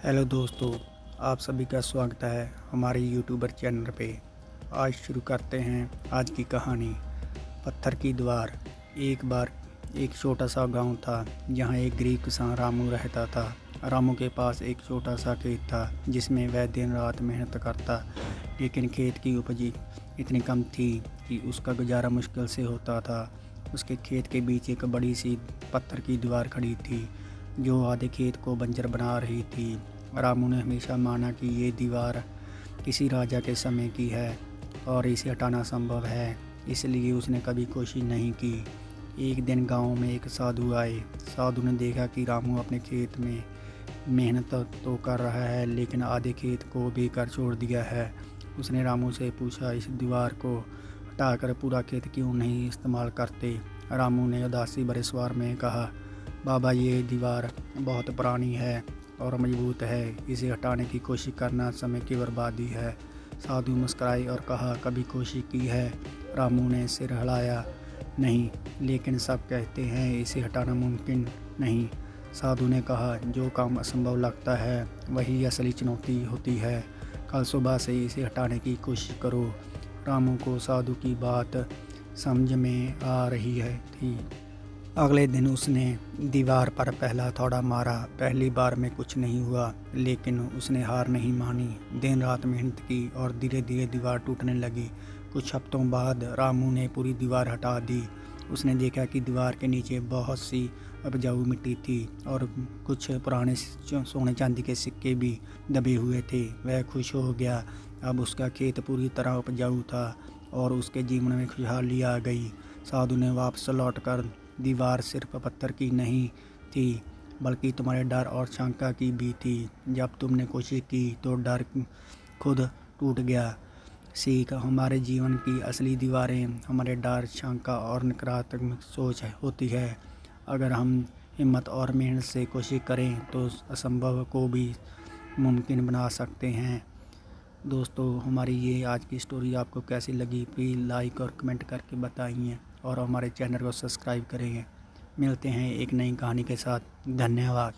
Hello दोस्तों, आप सभी का स्वागत है हमारे यूट्यूबर चैनल पे। आज शुरू करते हैं आज की कहानी। पत्थर की दीवार। एक बार एक छोटा सा गांव था जहां एक गरीब किसान रामू रहता था। रामू के पास एक छोटा सा खेत था जिसमें वह दिन रात मेहनत करता, लेकिन खेत की उपज इतनी कम थी कि उसका गुजारा मुश्किल से होता था। उसके खेत के बीच एक बड़ी सी पत्थर की दीवार खड़ी थी जो आधे खेत को बंजर बना रही थी। रामू ने हमेशा माना कि ये दीवार किसी राजा के समय की है और इसे हटाना संभव है, इसलिए उसने कभी कोशिश नहीं की। एक दिन गांव में एक साधु आए। साधु ने देखा कि रामू अपने खेत में मेहनत तो कर रहा है लेकिन आधे खेत को बेकार छोड़ दिया है। उसने रामू से पूछा, इस दीवार को हटाकर पूरा खेत क्यों नहीं इस्तेमाल करते? रामू ने उदासी भरे स्वर में कहा, बाबा, ये दीवार बहुत पुरानी है और मजबूत है, इसे हटाने की कोशिश करना समय की बर्बादी है। साधु मुस्कुराई और कहा, कभी कोशिश की है? रामू ने सिर हिलाया, नहीं, लेकिन सब कहते हैं इसे हटाना मुमकिन नहीं। साधु ने कहा, जो काम असंभव लगता है वही असली चुनौती होती है। कल सुबह से इसे हटाने की कोशिश करो। रामू को साधु की बात समझ में आ रही थी। अगले दिन उसने दीवार पर पहला थोड़ा मारा। पहली बार में कुछ नहीं हुआ, लेकिन उसने हार नहीं मानी। दिन रात मेहनत की और धीरे धीरे दीवार टूटने लगी। कुछ हफ्तों बाद रामू ने पूरी दीवार हटा दी। उसने देखा कि दीवार के नीचे बहुत सी उपजाऊ मिट्टी थी और कुछ पुराने सोने चांदी के सिक्के भी दबे हुए थे। वह खुश हो गया। अब उसका खेत पूरी तरह उपजाऊ था और उसके जीवन में खुशहाली आ गई। साधु ने वापस लौटकर दीवार सिर्फ पत्थर की नहीं थी बल्कि तुम्हारे डर और शंका की भी थी। जब तुमने कोशिश की तो डर खुद टूट गया। सीख, हमारे जीवन की असली दीवारें हमारे डर, शंका और नकारात्मक सोच होती है। अगर हम हिम्मत और मेहनत से कोशिश करें तो असंभव को भी मुमकिन बना सकते हैं। दोस्तों, हमारी ये आज की स्टोरी आपको कैसी लगी प्लीज़ लाइक और कमेंट करके बताइए और हमारे चैनल को सब्सक्राइब करेंगे। मिलते हैं एक नई कहानी के साथ। धन्यवाद।